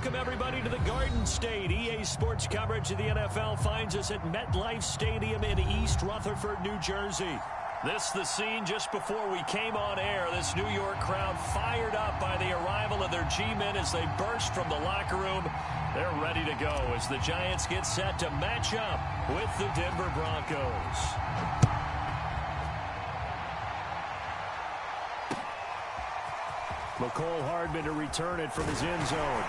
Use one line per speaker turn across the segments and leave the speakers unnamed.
welcome everybody to the Garden State. EA Sports coverage of the NFL finds us at MetLife Stadium in East Rutherford, New Jersey. This the scene just before we came on air. This New York crowd fired up by the arrival of their G-men as they burst from the locker room. They're ready to go as the Giants get set to match up with the Denver Broncos. McCole Hardman to return it from his end zone.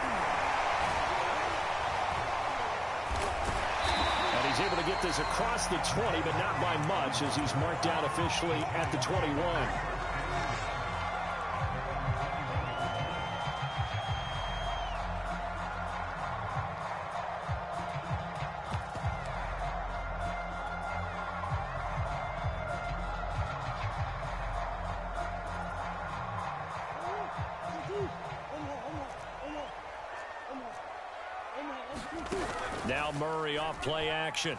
And he's able to get this across the 20, but not by much as he's marked down officially at the 21. Now Murray off play action.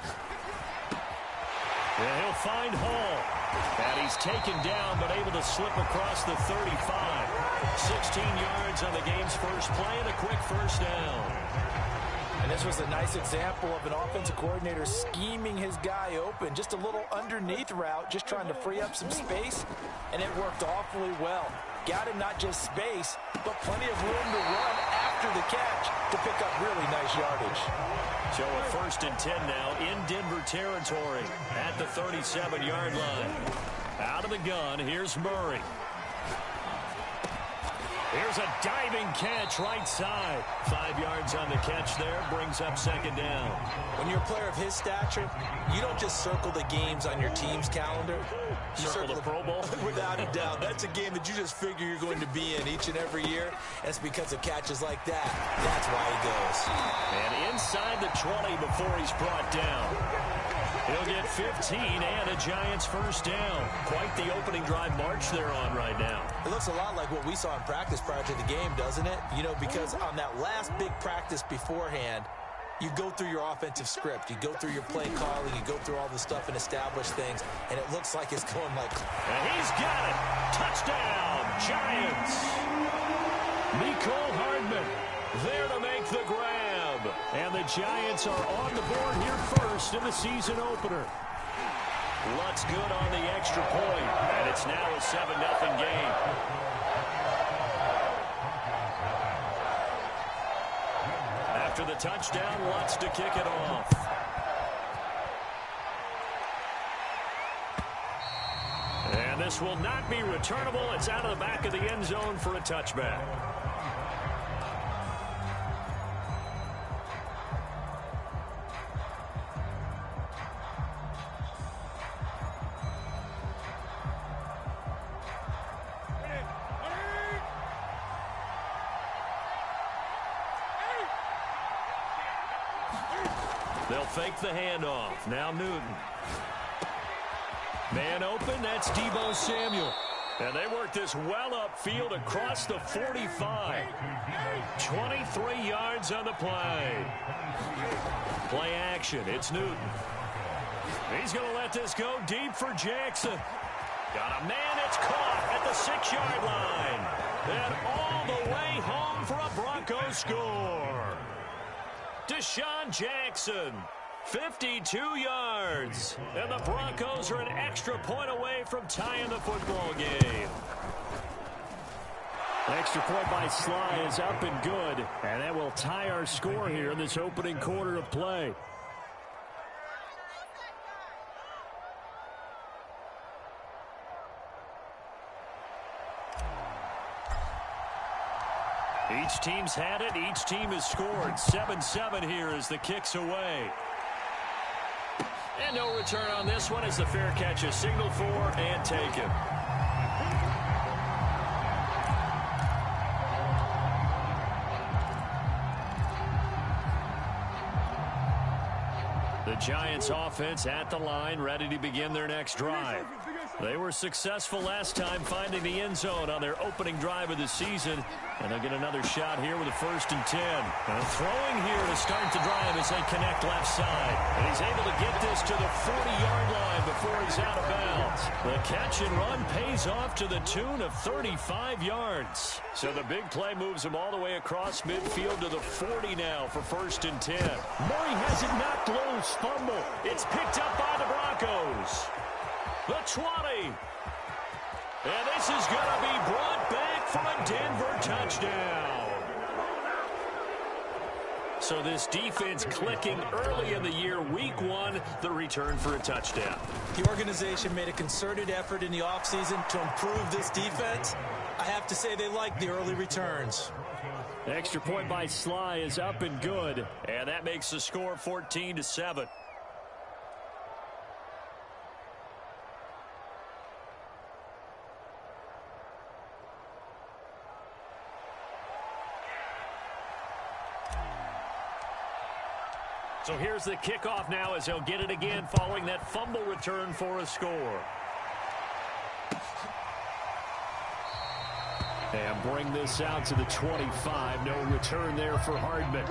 And he'll find Hall. And he's taken down but able to slip across the 35. 16 yards on the game's first play and a quick first down.
And this was a nice example of an offensive coordinator scheming his guy open. Just a little underneath route, just trying to free up some space, and it worked awfully well. Got him not just space, but plenty of room to run after the catch to pick up really nice yardage.
So a 1st and 10 now in Denver territory at the 37-yard line. Out of the gun, here's Murray. Here's a diving catch right side. 5 yards on the catch there, brings up 2nd down.
When you're a player of his stature, you don't just circle the games on your team's calendar. You
circle the Pro Bowl?
Without a doubt. That's a game that you just figure you're going to be in each and every year. And it's because of catches like that. That's why he goes.
And inside the 20 before he's brought down. He'll get 15 and a Giants first down. Quite the opening drive march they're on right now.
It looks a lot like what we saw in practice prior to the game, doesn't it? You know, because on that last big practice beforehand, you go through your offensive script. You go through your play calling. You go through all the stuff and establish things. And it looks like it's going like...
And he's got it. Touchdown, Giants. McCole Hardman there to make the grab. And the Giants are on the board here first in the season opener. Lutz good on the extra point. And it's now a 7-0 game. After the touchdown, Lutz to kick it off. And this will not be returnable. It's out of the back of the end zone for a touchback. They'll fake the handoff. Now Newton. Man open, that's Deebo Samuel. And they work this well upfield across the 45. 23 yards on the play. Play action, it's Newton. He's going to let this go deep for Jackson. Got a man, it's caught at the 6-yard line. And all the way home for a Broncos score. Deshaun Jackson, 52 yards. And the Broncos are an extra point away from tying the football game. Extra point by Sly is up and good. And that will tie our score here in this opening quarter of play. Each team's had it. Each team has scored. 7-7 here as the kick's away. And no return on this one as the fair catch is signaled for and taken. The Giants offense at the line, ready to begin their next drive. They were successful last time finding the end zone on their opening drive of the season. And they'll get another shot here with a 1st and 10. And throwing here to start the drive as they connect left side. And he's able to get this to the 40-yard line before he's out of bounds. The catch and run pays off to the tune of 35 yards. So the big play moves him all the way across midfield to the 40 now for 1st and 10. Murray has it knocked loose. Fumble. It's picked up by the Broncos. The 20. And this is going to be brought back for a Denver touchdown. So this defense clicking early in the year, week 1, the return for a touchdown.
The organization made a concerted effort in the offseason to improve this defense. I have to say they like the early returns.
Extra point by Sly is up and good. And that makes the score 14-7. So here's the kickoff now as he'll get it again following that fumble return for a score. And bring this out to the 25. No return there for Hardman.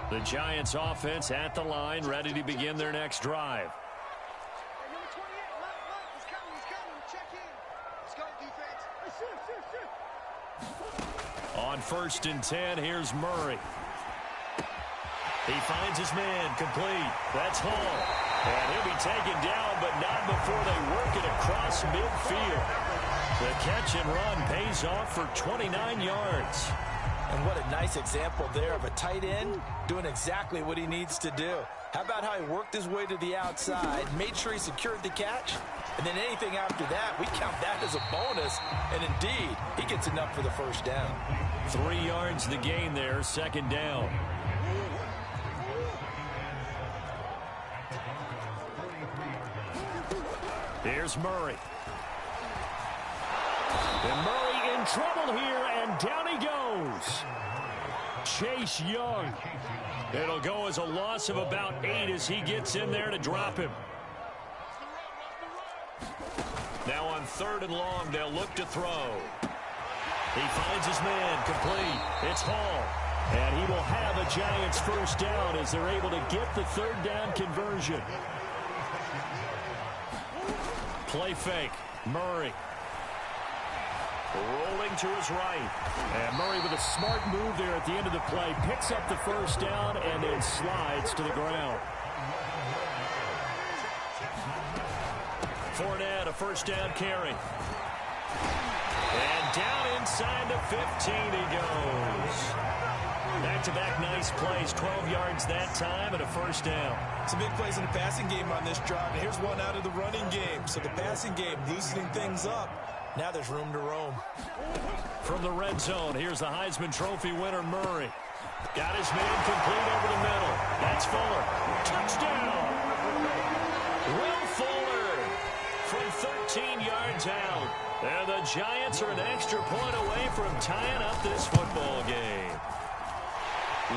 The Giants offense at the line, ready to begin their next drive. On 1st and 10, here's Murray. He finds his man, complete. That's Hall. And he'll be taken down, but not before they work it across midfield. The catch and run pays off for 29 yards.
And what a nice example there of a tight end doing exactly what he needs to do. How about how he worked his way to the outside, made sure he secured the catch, and then anything after that, we count that as a bonus. And indeed, he gets enough for the 1st down.
3 yards the gain there, 2nd down. Here's Murray. And Murray in trouble here, and down he goes. Chase Young. It'll go as a loss of about 8 as he gets in there to drop him. Now on 3rd and long, they'll look to throw. He finds his man, complete. It's Hall. And he will have a Giants 1st down as they're able to get the 3rd down conversion. Play fake. Murray. Rolling to his right. And Murray with a smart move there at the end of the play. Picks up the 1st down and then slides to the ground. Fournette, a 1st down carry. And down inside the 15 he goes. Back-to-back nice plays. 12 yards that time and a 1st down.
Some big plays in the passing game on this drive. And here's one out of the running game. So the passing game loosening things up. Now there's room to roam.
From the red zone, here's the Heisman Trophy winner, Murray. Got his man complete over the middle. That's Fuller. Touchdown! Will Fuller from 13 yards out. And the Giants are an extra point away from tying up this football game.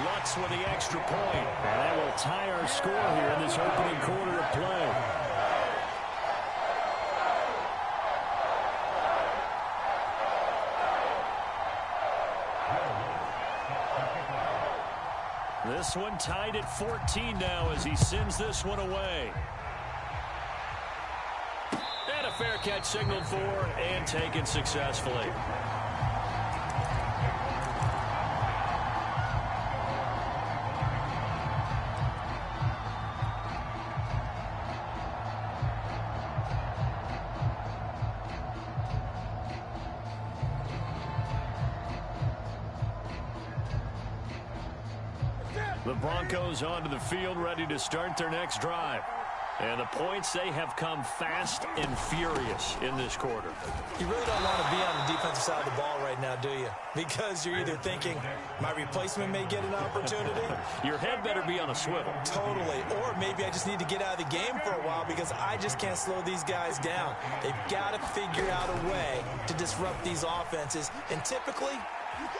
Lutz with the extra point. And that will tie our score here in this opening quarter of play. This one tied at 14 now as he sends this one away. And a fair catch signaled for and taken successfully. The Broncos onto the field, ready to start their next drive. And the points, they have come fast and furious in this quarter.
You really don't want to be on the defensive side of the ball right now, do you? Because you're either thinking, my replacement may get an opportunity.
Your head better be on a swivel.
Totally. Or maybe I just need to get out of the game for a while because I just can't slow these guys down. They've got to figure out a way to disrupt these offenses. And typically,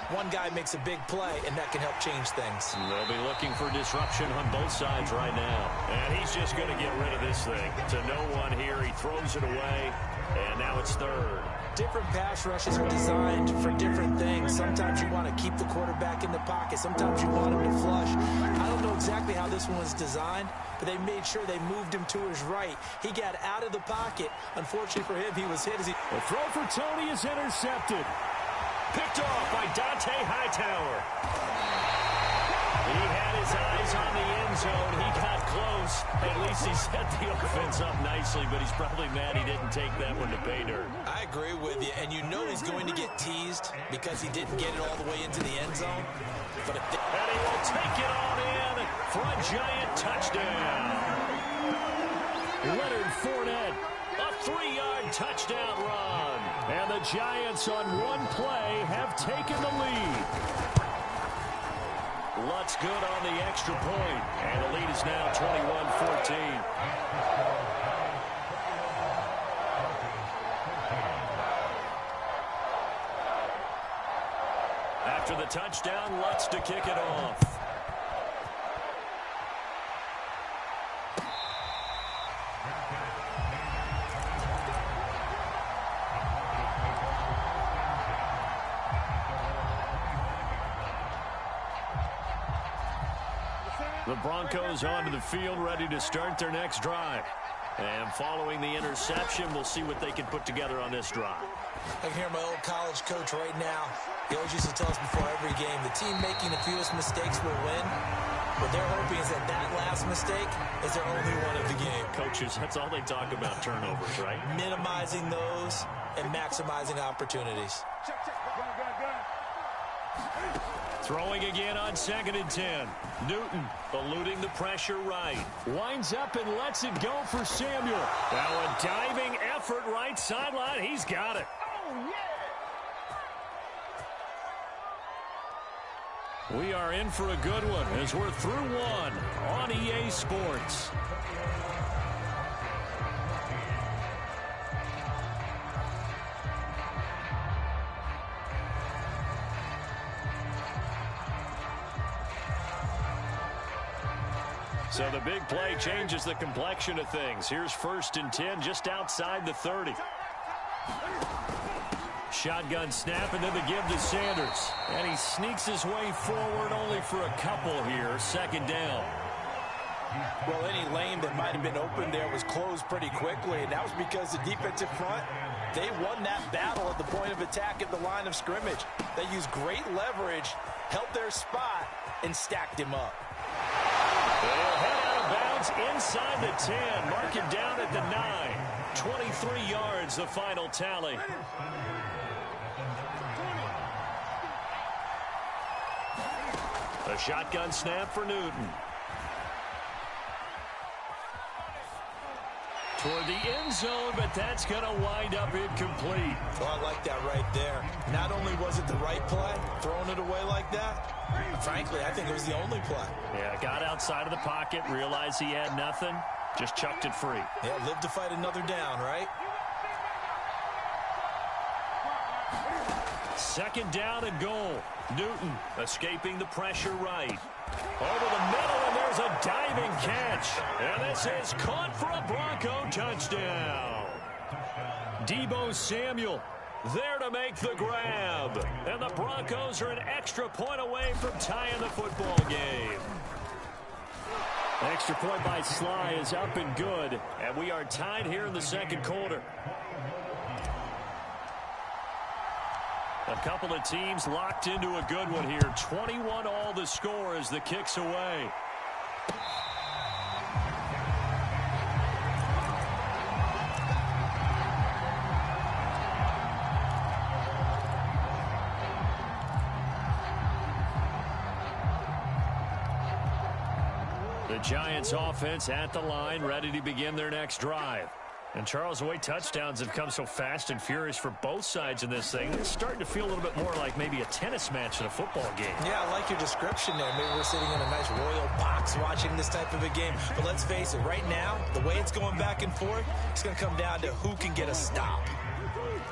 one guy makes a big play, and that can help change things.
They'll be looking for disruption on both sides right now. And he's just going to get rid of this thing. To no one here. He throws it away, and now it's third.
Different pass rushes are designed for different things. Sometimes you want to keep the quarterback in the pocket. Sometimes you want him to flush. I don't know exactly how this one was designed, but they made sure they moved him to his right. He got out of the pocket. Unfortunately for him, he was hit as he...
The throw for Tony is intercepted. Picked off by Dante Hightower. He had his eyes on the end zone. He got close. At least he set the offense up nicely, but he's probably mad he didn't take that one to pay dirt.
I agree with you, and you know he's going to get teased because he didn't get it all the way into the end zone. But
and he will take it on in for a giant touchdown. Leonard Fournette, a 3-yard touchdown run. And the Giants on one play have taken the lead. Lutz good on the extra point, and the lead is now 21-14. After the touchdown, Lutz to kick it off. The Broncos onto the field, ready to start their next drive. And following the interception, we'll see what they can put together on this drive.
I can hear my old college coach right now. He always used to tell us before every game, the team making the fewest mistakes will win. What they're hoping is that that last mistake is their only one of the game.
Coaches, that's all they talk about, turnovers, right?
Minimizing those and maximizing opportunities.
Throwing again on 2nd and 10. Newton eluding the pressure right. Winds up and lets it go for Samuel. Now a diving effort right sideline. He's got it. We are in for a good one as we're through one on EA Sports. So the big play changes the complexion of things. Here's 1st and 10 just outside the 30. Shotgun snap and then the give to Sanders. And he sneaks his way forward only for a couple here. 2nd down.
Well, any lane that might have been open there was closed pretty quickly, and that was because the defensive front, they won that battle at the point of attack at the line of scrimmage. They used great leverage, held their spot, and stacked him up.
They'll head out of bounds inside the 10. Mark it down at the 9. 23 yards, the final tally. A shotgun snap for Newton. Toward the end zone, but that's going to wind up incomplete.
Oh, I like that right there. Not only was it the right play, throwing it away like that, frankly, I think it was the only play.
Yeah, got outside of the pocket, realized he had nothing, just chucked it free.
Yeah, live to fight another down, right?
2nd down and goal. Newton escaping the pressure right. Over the middle, and there's a diving catch. And this is caught for a Bronco touchdown. Deebo Samuel there to make the grab. And the Broncos are an extra point away from tying the football game. Extra point by Sly is up and good. And we are tied here in the 2nd quarter. A couple of teams locked into a good one here. 21 all the score as the kick's away. The The Giants offense at the line, ready to begin their next drive. And Charles, the way touchdowns have come so fast and furious for both sides in this thing, it's starting to feel a little bit more like maybe a tennis match in a football game. Yeah,
I like your description there. Maybe we're sitting in a nice royal box watching this type of a game. But let's face it, right now, the way it's going back and forth, it's going to come down to who can get a stop.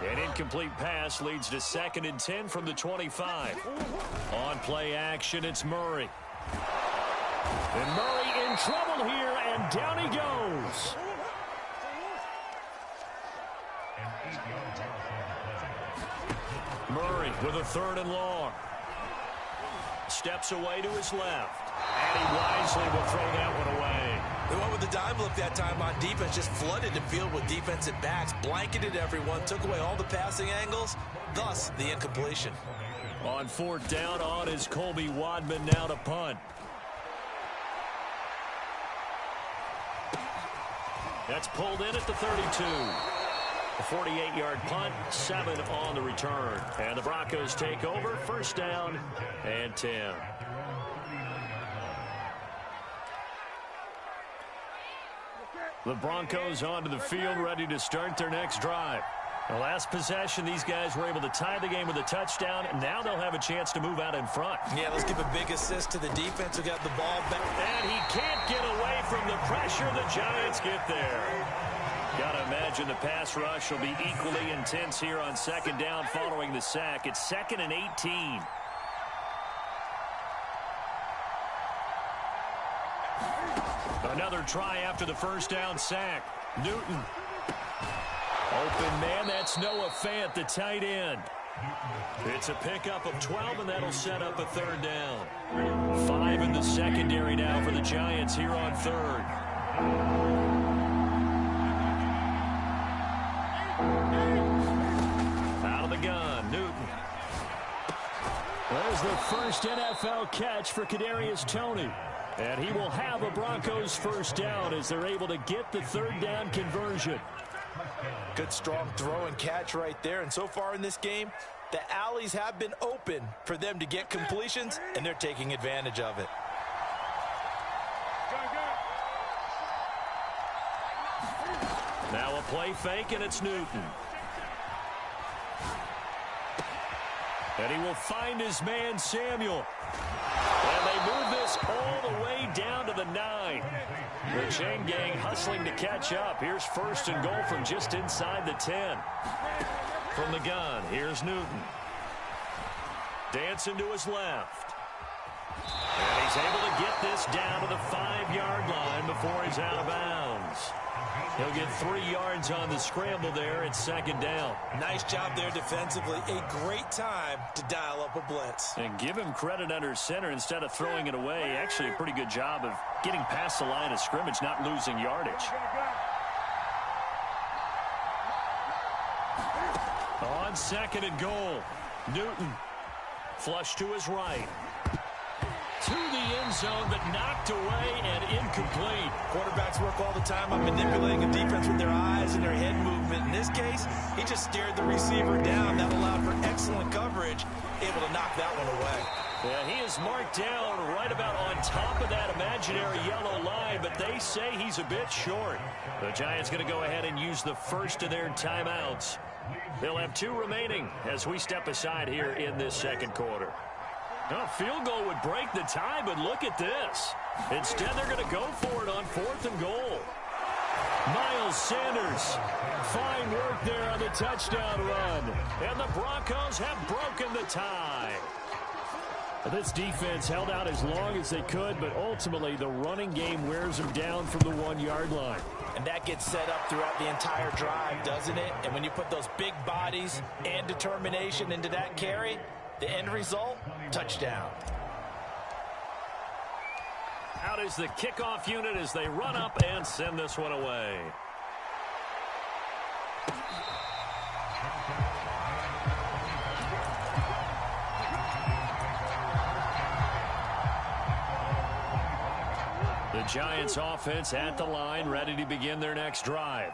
An incomplete pass leads to 2nd and 10 from the 25. On play action, it's Murray. And Murray in trouble here, and down he goes. Murray with a 3rd and long. Steps away to his left. And he wisely will throw that one away.
They went with the dive look that time on defense, just flooded the field with defensive backs, blanketed everyone, took away all the passing angles, thus the incompletion.
On 4th down, on is Colby Wadman now to punt. That's pulled in at the 32. A 48-yard punt, 7 on the return. And the Broncos take over, 1st down and 10. The Broncos onto the field, ready to start their next drive. The last possession, these guys were able to tie the game with a touchdown, and now they'll have a chance to move out in front.
Yeah, let's give a big assist to the defense who got the ball back.
And he can't get away from the pressure. The Giants get there. Gotta imagine the pass rush will be equally intense here on 2nd down following the sack. It's 2nd and 18. Another try after the 1st down sack. Newton. Open man, that's Noah Fant, the tight end. It's a pickup of 12, and that'll set up a 3rd down. 5 in the secondary now for the Giants here on 3rd. Out of the gun, Newton. There's the first NFL catch for Kadarius Toney. And he will have a Broncos 1st down as they're able to get the 3rd down conversion.
Good strong throw and catch right there. And so far in this game, the alleys have been open for them to get completions, and they're taking advantage of it.
Now a play fake, and it's Newton. And he will find his man, Samuel. And they move this all the way down to the 9. The chain gang hustling to catch up. Here's 1st and goal from just inside the 10. From the gun, here's Newton. Dancing to his left. And he's able to get this down to the 5-yard line before he's out of bounds. He'll get 3 yards on the scramble there at 2nd down.
Nice job there defensively. A great time to dial up a blitz.
And give him credit under center instead of throwing it away. Actually, a pretty good job of getting past the line of scrimmage, not losing yardage. On 2nd and goal, Newton. Flush to his right. To the end zone, but knocked away and incomplete.
Quarterbacks work all the time on manipulating a defense with their eyes and their head movement. In this case, he just stared the receiver down. That allowed for excellent coverage, able to knock that one away.
Yeah, he is marked down right about on top of that imaginary yellow line, but they say he's a bit short. The Giants going to go ahead and use the 1st of their timeouts. They'll have 2 remaining as we step aside here in this 2nd quarter. A field goal would break the tie, but look at this. Instead, they're going to go for it on 4th and goal. Miles Sanders, fine work there on the touchdown run. And the Broncos have broken the tie. This defense held out as long as they could, but ultimately the running game wears them down from the 1-yard line.
And that gets set up throughout the entire drive, doesn't it? And when you put those big bodies and determination into that carry, the end result, touchdown.
Out is the kickoff unit as they run up and send this one away. The Giants offense at the line, ready to begin their next drive.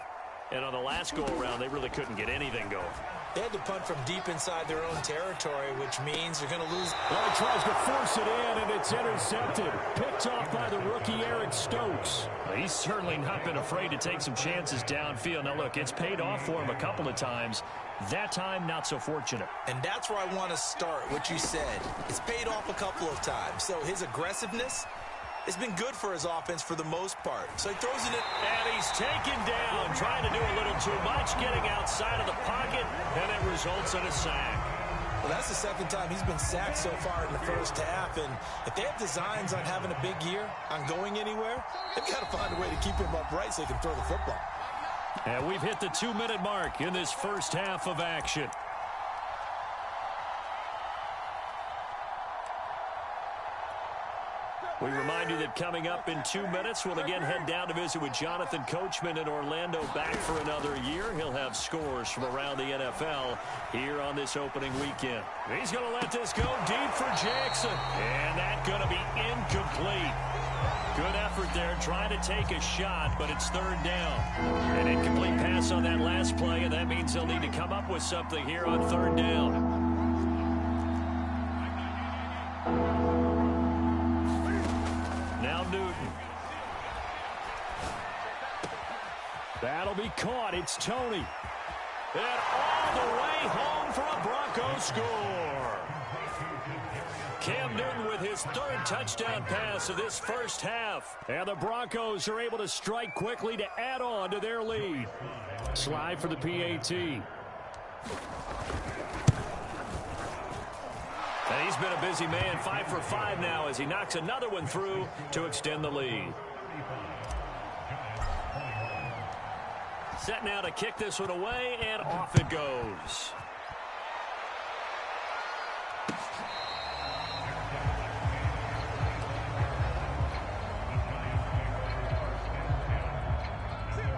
And on the last go-around, they really couldn't get anything going.
They had to punt from deep inside their own territory, which means they're going to lose.
Well, he tries to force it in, and it's intercepted. Picked off by the rookie Eric Stokes. Well, he's certainly not been afraid to take some chances downfield. Now, look, it's paid off for him a couple of times. That time, not so fortunate.
And that's where I want to start, what you said. It's paid off a couple of times. So his aggressiveness has been good for his offense for the most part. So he throws it in.
And he's taken down, trying to do a little too much, getting outside of the pocket, and it results in a sack.
Well, that's the second time he's been sacked so far in the first half. And if they have designs on having a big year, on going anywhere, they've got to find a way to keep him upright so they can throw the football.
And we've hit the 2-minute mark in this first half of action. We remind you that coming up in 2 minutes, we'll again head down to visit with Jonathan Coachman in Orlando, back for another year. He'll have scores from around the NFL here on this opening weekend. He's going to let this go deep for Jackson. And that's going to be incomplete. Good effort there, trying to take a shot, but it's third down. An incomplete pass on that last play, and that means they'll need to come up with something here on third down. Now Newton. That'll be caught. It's Tony. And all the way home for a Broncos score. Cam Newton with his third touchdown pass of this first half. And the Broncos are able to strike quickly to add on to their lead. Slide for the PAT. And he's been a busy man, 5 for 5 now as he knocks another one through to extend the lead. Set now to kick this one away, and off it goes.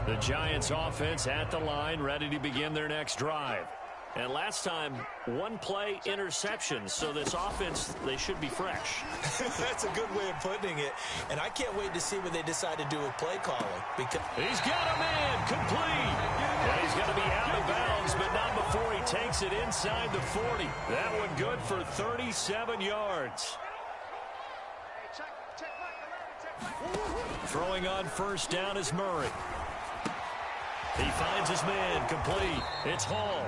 The Giants offense at the line, ready to begin their next drive. And last time, one play interception, so this offense, they should be fresh.
That's a good way of putting it. And I can't wait to see what they decide to do with play calling. Because
he's got a man complete. And he's going to be out of bounds, but not before he takes it inside the 40. That one good for 37 yards. Throwing on first down is Murray. He finds his man complete. It's Hall.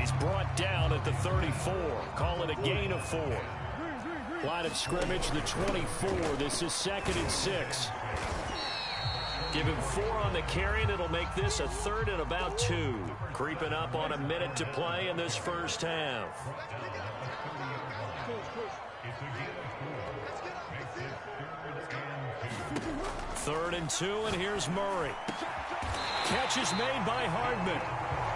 He's brought down at the 34. Call it a gain of 4. Line of scrimmage, the 24. This is 2nd and 6. Give him 4 on the carry, and it'll make this a 3rd and about 2. Creeping up on a minute to play in this first half. 3rd and 2, and here's Murray. Catch is made by Hardman.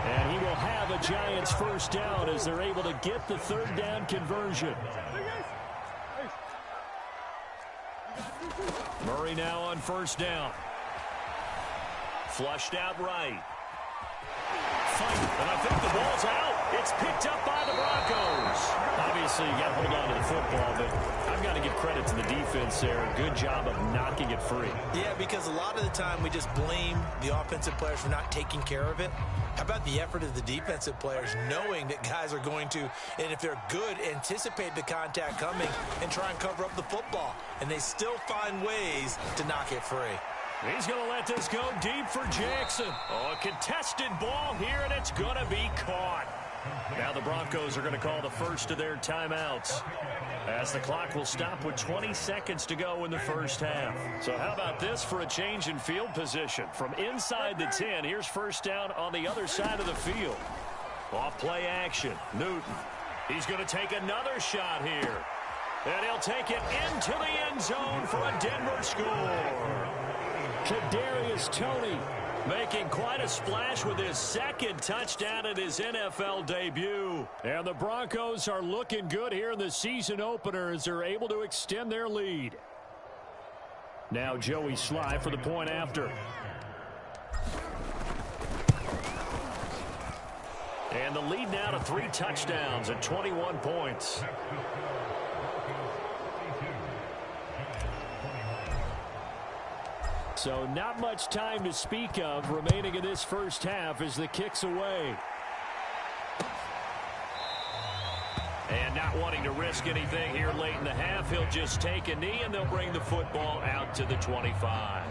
And he will have a Giants first down as they're able to get the 3rd down conversion. Murray now on first down. Flushed out right. Fight, and I think the ball's out. It's picked up by the Broncos. Obviously, you got to hold on to the football, but I've got to give credit to the defense there. Good job of knocking it free.
Yeah, because a lot of the time we just blame the offensive players for not taking care of it. How about the effort of the defensive players knowing that guys are going to, and if they're good, anticipate the contact coming and try and cover up the football. And they still find ways to knock it free.
He's going to let this go deep for Jackson. Oh, a contested ball here, and it's going to be caught. Now the Broncos are going to call the first of their timeouts, as the clock will stop with 20 seconds to go in the first half. So how about this for a change in field position? From inside the 10, here's first down on the other side of the field. Off play action, Newton. He's going to take another shot here. And he'll take it into the end zone for a Denver score. Kadarius Toney making quite a splash with his 2nd touchdown at his NFL debut. And the Broncos are looking good here in the season opener as they're able to extend their lead. Now Joey Sly for the point after. And the lead now to 3 touchdowns and 21 points. So not much time to speak of remaining in this first half as the kick's away. And not wanting to risk anything here late in the half, he'll just take a knee, and they'll bring the football out to the 25.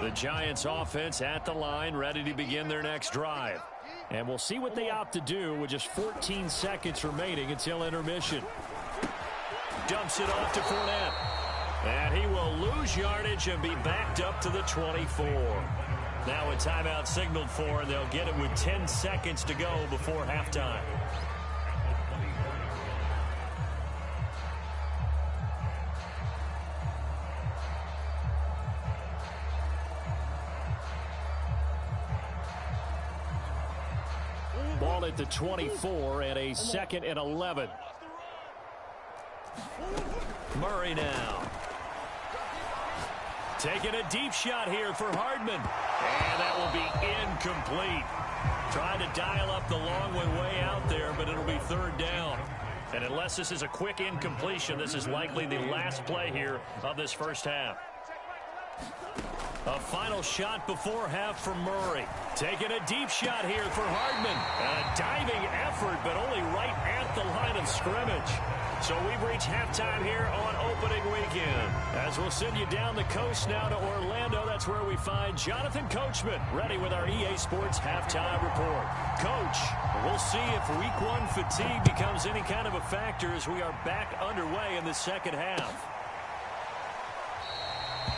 The Giants offense at the line, ready to begin their next drive. And we'll see what they opt to do with just 14 seconds remaining until intermission. Dumps it off to Fournette. And he will lose yardage and be backed up to the 24. Now a timeout signaled for, and they'll get it with 10 seconds to go before halftime. Ball at the 24 and a 2nd and 11. Murray now. Taking a deep shot here for Hardman. And that will be incomplete. Trying to dial up the long one way out there, but it'll be 3rd down. And unless this is a quick incompletion, this is likely the last play here of this first half. A final shot before half from Murray. Taking a deep shot here for Hardman. A diving effort, but only right at the line of scrimmage. So we've reached halftime here on opening weekend. As we'll send you down the coast now to Orlando, that's where we find Jonathan Coachman, ready with our EA Sports halftime report. Coach, we'll see if week 1 fatigue becomes any kind of a factor as we are back underway in the second half.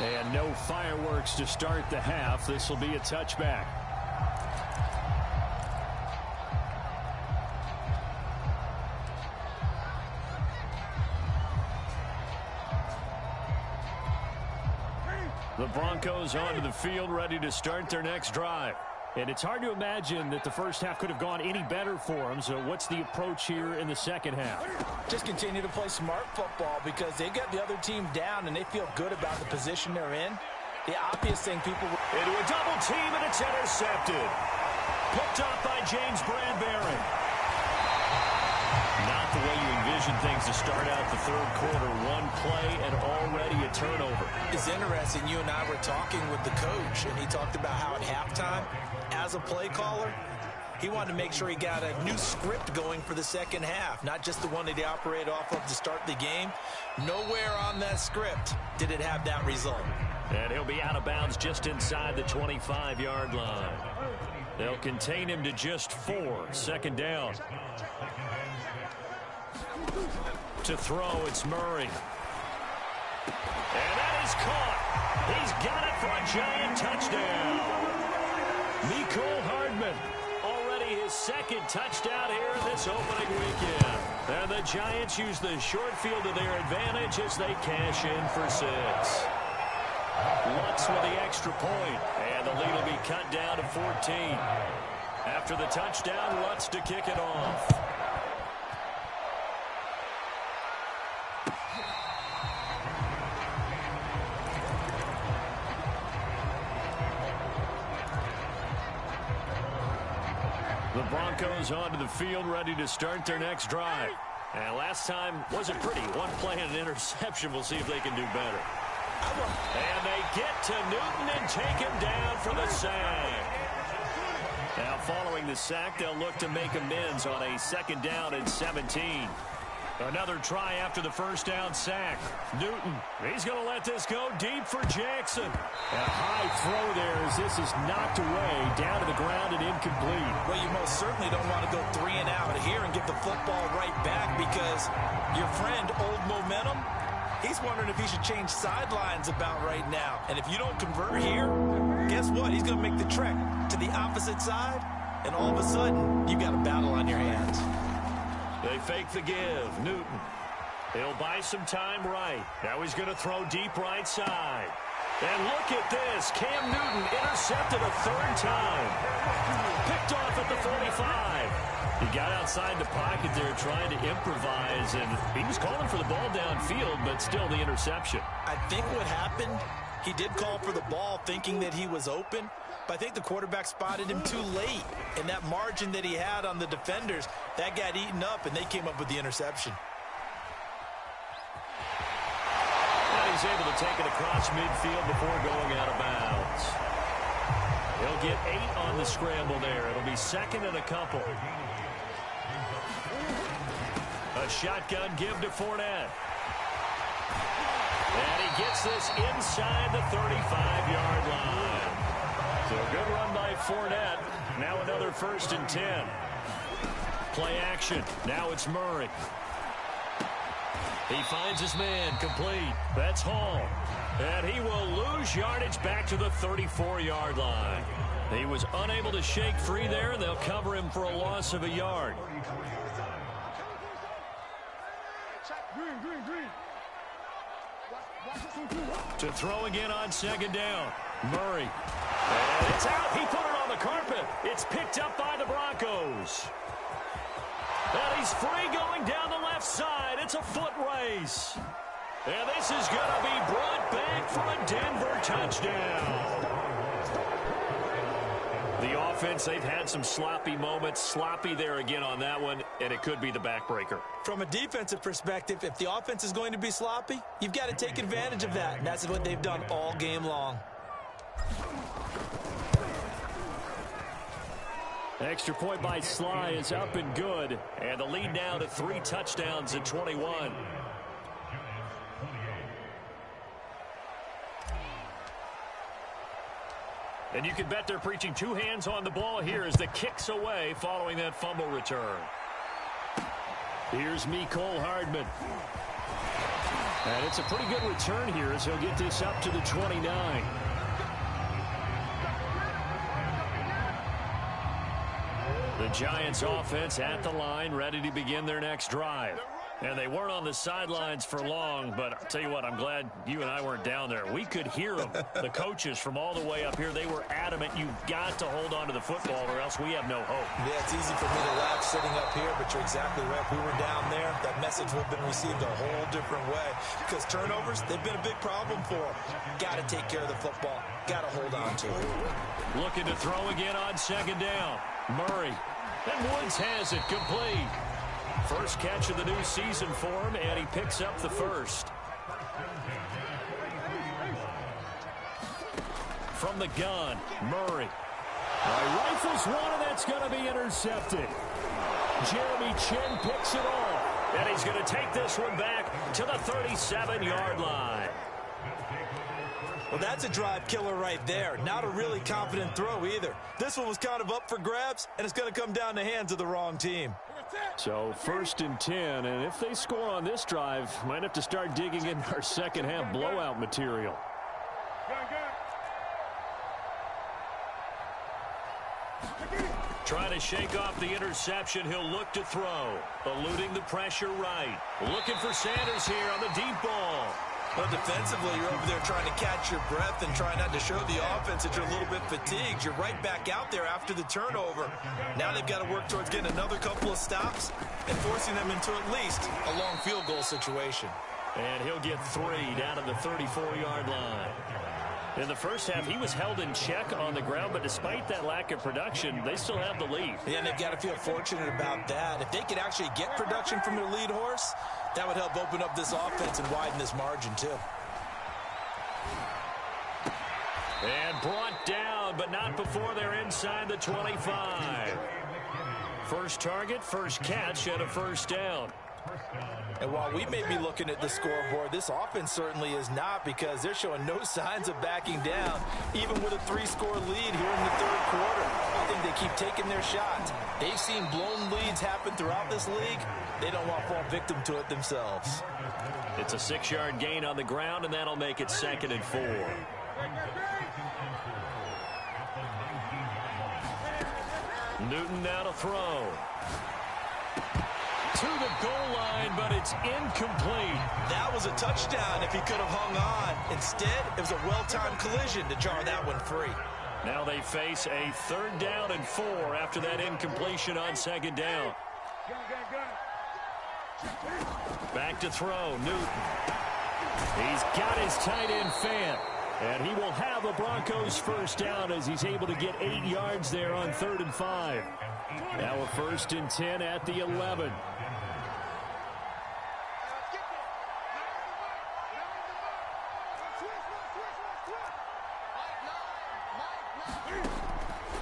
And no fireworks to start the half. This will be a touchback. The Broncos onto the field, ready to start their next drive. And it's hard to imagine that the first half could have gone any better for them. So what's the approach here in the second half?
Just continue to play smart football because they got the other team down and they feel good about the position they're in. The obvious thing people...
Into a double team, and it's intercepted. Picked off by James Bradbury. Not the way you envision things to start out the third quarter. One play and already a turnover.
It's interesting. You and I were talking with the coach, and he talked about how at halftime, as a play caller, he wanted to make sure he got a new script going for the second half, not just the one that he operated off of to start the game. Nowhere on that script did it have that result.
And he'll be out of bounds just inside the 25-yard line. They'll contain him to just 4. 2nd down. To throw, it's Murray. And that is caught. He's got it for a giant touchdown. Mecole Hardman, already his 2nd touchdown here in this opening weekend. And the Giants use the short field to their advantage as they cash in for 6. Lutz with the extra point, and the lead will be cut down to 14. After the touchdown, Lutz to kick it off. The Broncos onto the field, ready to start their next drive. And last time wasn't pretty. One play and an interception. We'll see if they can do better. And they get to Newton and take him down for the sack. Now following the sack, they'll look to make amends on a 2nd down and 17. Another try after the first down sack. Newton, he's going to let this go deep for Jackson. A high throw there as this is knocked away, down to the ground and incomplete.
Well, you most certainly don't want to go 3 and out here and get the football right back because your friend, Old Momentum, he's wondering if he should change sidelines about right now. And if you don't convert here, guess what? He's going to make the trek to the opposite side, and all of a sudden, you've got a battle on your hands.
They fake the give. Newton. He'll buy some time right. Now he's going to throw deep right side. And look at this. Cam Newton intercepted a 3rd time. Picked off at the 45. He got outside the pocket there trying to improvise, and he was calling for the ball downfield, but still the interception.
I think what happened, he did call for the ball thinking that he was open, but I think the quarterback spotted him too late. And that margin that he had on the defenders, that got eaten up, and they came up with the interception.
And he's able to take it across midfield before going out of bounds. He'll get 8 on the scramble there. It'll be second and a couple. A shotgun give to Fournette. And he gets this inside the 35-yard line. So a good run by Fournette. Now another 1st and 10. Play action. Now it's Murray. He finds his man, complete. That's Hall. And he will lose yardage back to the 34-yard line. He was unable to shake free there, and they'll cover him for a loss of a yard. To throw again on 2nd down. Murray. And it's out. He put it on the carpet. It's picked up by the Broncos. And he's free going down the left side. It's a foot race. And this is going to be brought back for a Denver touchdown. The offense, they've had some sloppy moments. Sloppy there again on that one, and it could be the backbreaker.
From a defensive perspective, if the offense is going to be sloppy, you've got to take advantage of that, and that's what they've done all game long.
Extra point by Sly is up and good, and the lead now to 3 touchdowns at 21. And you can bet they're preaching 2 hands on the ball here as the kick's away following that fumble return. Here's Mecole Hardman. And it's a pretty good return here as he'll get this up to the 29. The Giants offense at the line, ready to begin their next drive. And they weren't on the sidelines for long, but I'll tell you what, I'm glad you and I weren't down there. We could hear them. The coaches from all the way up here, they were adamant. You've got to hold on to the football or else we have no hope.
Yeah, it's easy for me to laugh sitting up here, but you're exactly right. If we were down there, that message would have been received a whole different way. Because turnovers, they've been a big problem for them. Got to take care of the football. Got to hold on to it.
Looking to throw again on 2nd down. Murray. And Woods has it complete. First catch of the new season for him, and he picks up the first. From the gun, Murray. Rifles one, and that's going to be intercepted. Jeremy Chin picks it off, and he's going to take this one back to the 37-yard line.
Well, that's a drive killer right there. Not a really confident throw either. This one was kind of up for grabs, and it's going to come down the hands of the wrong team.
So 1st and 10, and if they score on this drive, might have to start digging in our second half blowout material. Trying to shake off the interception, he'll look to throw. Eluding the pressure right. Looking for Sanders here on the deep ball.
Well, defensively, you're over there trying to catch your breath and try not to show the offense that you're a little bit fatigued. You're right back out there after the turnover. Now they've got to work towards getting another couple of stops and forcing them into at least a long field goal situation.
And he'll get 3 down to the 34-yard line. In the first half, he was held in check on the ground, but despite that lack of production, they still have the lead.
Yeah, and they've got to feel fortunate about that. If they could actually get production from their lead horse, that would help open up this offense and widen this margin, too.
And brought down, but not before they're inside the 25. First target, first catch, and a 1st down.
And while we may be looking at the scoreboard, this offense certainly is not, because they're showing no signs of backing down, even with a 3-score lead here in the 3rd quarter. I think they keep taking their shots. They've seen blown leads happen throughout this league. They don't want to fall victim to it themselves.
It's a 6-yard gain on the ground, and that'll make it 2nd and 4. Newton now to throw. To the goal line, but it's incomplete.
That was a touchdown if he could have hung on. Instead, it was a well-timed collision to jar that one free.
Now they face a 3rd down and 4 after that incompletion on 2nd down. Back to throw, Newton. He's got his tight end Fant. And he will have a Broncos first down as he's able to get 8 yards there on 3rd and 5. Now a 1st and 10 at the 11.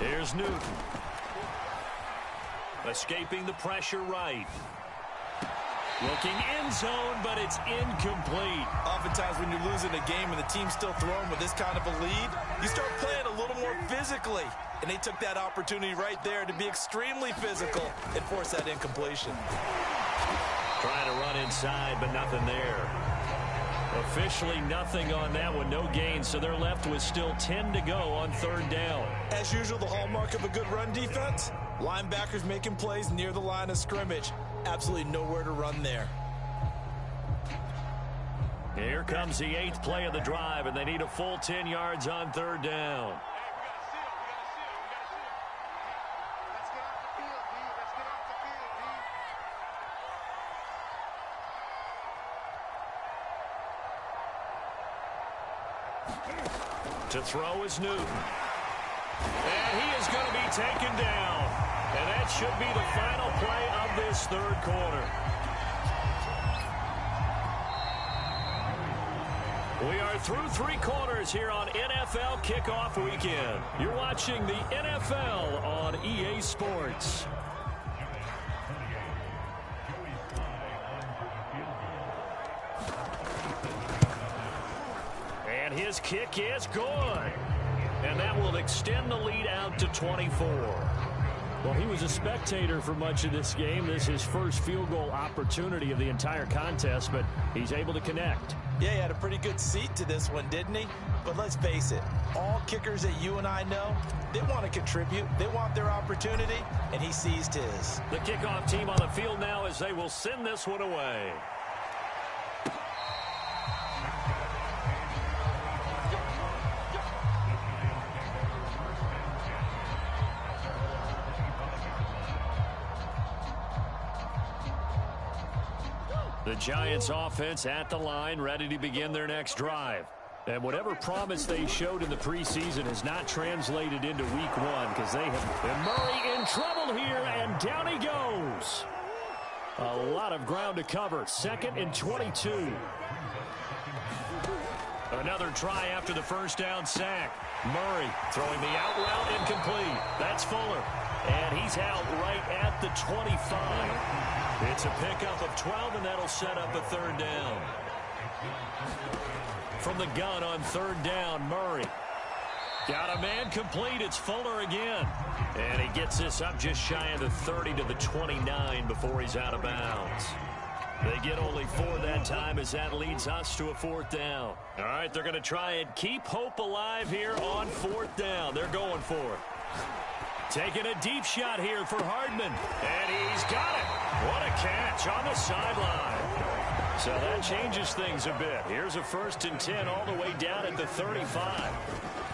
Here's Newton. Escaping the pressure right. Looking end zone, but it's incomplete.
Oftentimes when you're losing a game and the team's still throwing with this kind of a lead, you start playing a little more physically. And they took that opportunity right there to be extremely physical and force that incompletion.
Trying to run inside, but nothing there. Officially nothing on that one, no gain, so they're left with still 10 to go on 3rd down.
As usual, the hallmark of a good run defense, linebackers making plays near the line of scrimmage. Absolutely nowhere to run there.
Here comes the 8th play of the drive, and they need a full 10 yards on 3rd down. To throw is Newton. And he is going to be taken down. And that should be the final play of this 3rd quarter. We are through 3 quarters here on NFL Kickoff Weekend. You're watching the NFL on EA Sports. And his kick is good. And that will extend the lead out to 24. Well, he was a spectator for much of this game. This is his first field goal opportunity of the entire contest, but he's able to connect.
Yeah, he had a pretty good seat to this one, didn't he? But let's face it, all kickers that you and I know, they want to contribute. They want their opportunity, and he seized his.
The kickoff team on the field now as they will send this one away. The Giants offense at the line, ready to begin their next drive. And whatever promise they showed in the preseason has not translated into week 1 because they have... And Murray in trouble here, and down he goes. A lot of ground to cover. 2nd and 22. Another try after the first down sack. Murray throwing the out route incomplete. That's Fuller. And he's out right at the 25. It's a pickup of 12, and that'll set up a 3rd down. From the gun on 3rd down, Murray. Got a man complete. It's Fuller again. And he gets this up just shy of the 30 to the 29 before he's out of bounds. They get only 4 that time as that leads us to a 4th down. All right, they're going to try and keep hope alive here on 4th down. They're going for it. Taking a deep shot here for Hardman. And he's got it. What a catch on the sideline. So that changes things a bit. Here's a 1st and 10 all the way down at the 35.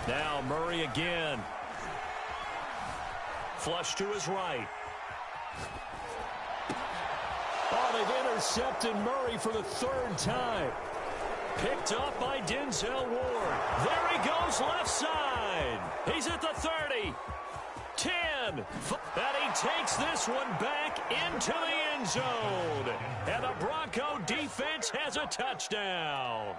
Now Murray again. Flush to his right. Oh, they've intercepted Murray for the 3rd time. Picked up by Denzel Ward. There he goes left side. He's at the 30. 10. And he takes this one back into the end zone. And the Bronco defense has a touchdown.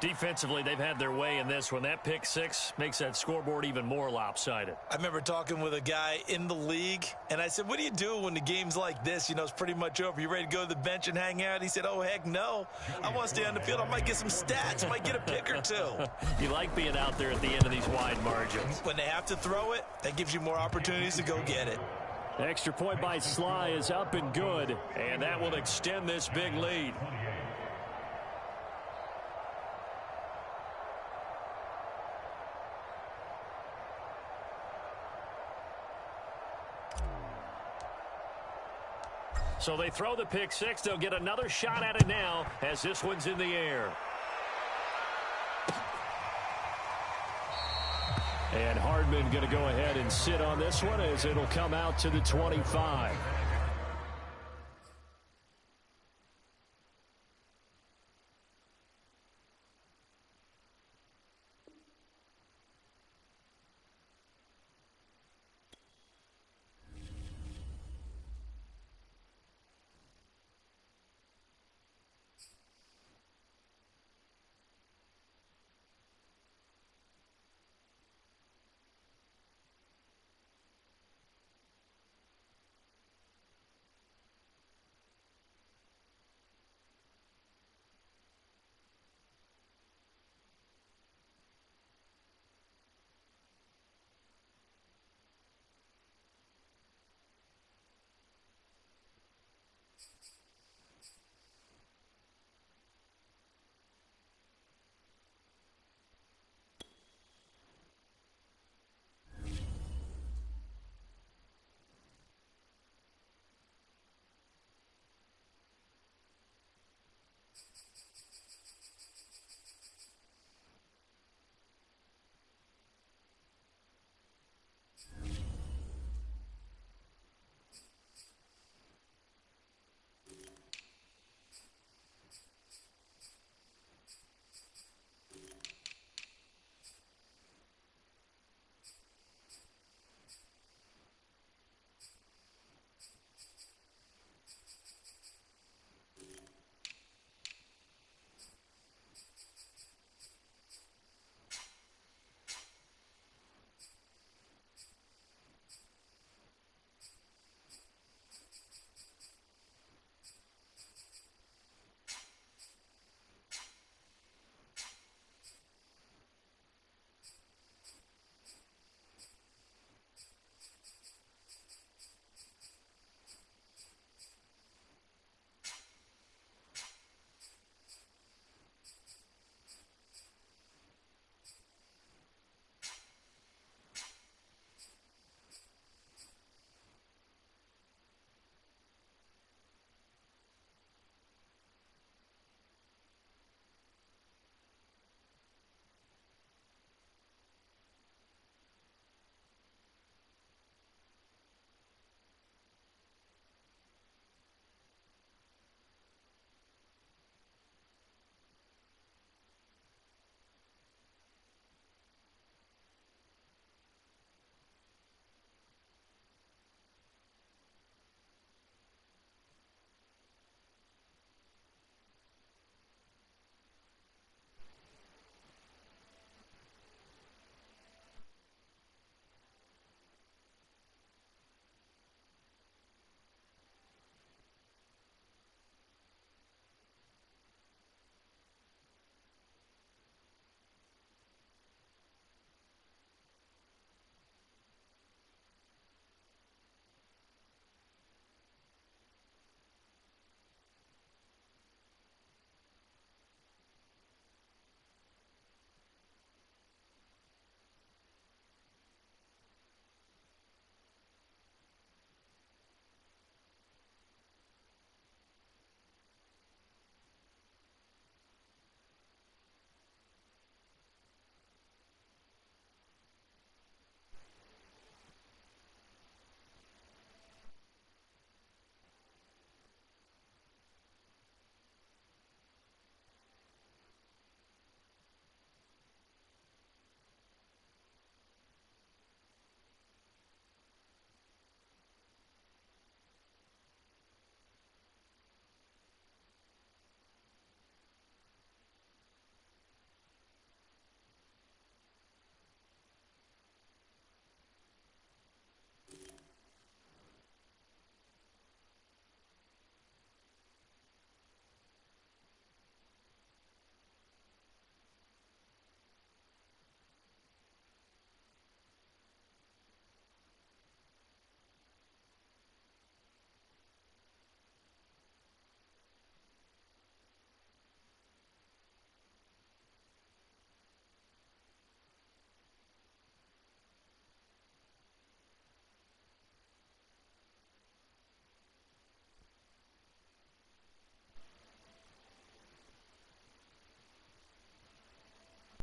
Defensively, they've had their way in this one. That pick 6 makes that scoreboard even more lopsided.
I remember talking with a guy in the league, and I said, what do you do when the game's like this? You know, it's pretty much over. You ready to go to the bench and hang out? He said, oh, heck no. I want to stay on the field. I might get some stats. I might get a pick or 2.
You like being out there at the end of these wide margins.
When they have to throw it, that gives you more opportunities to go get it.
Extra point by Sly is up and good, and that will extend this big lead. So they throw the pick 6. They'll get another shot at it now as this one's in the air. And Hardman going to go ahead and sit on this one as it'll come out to the 25.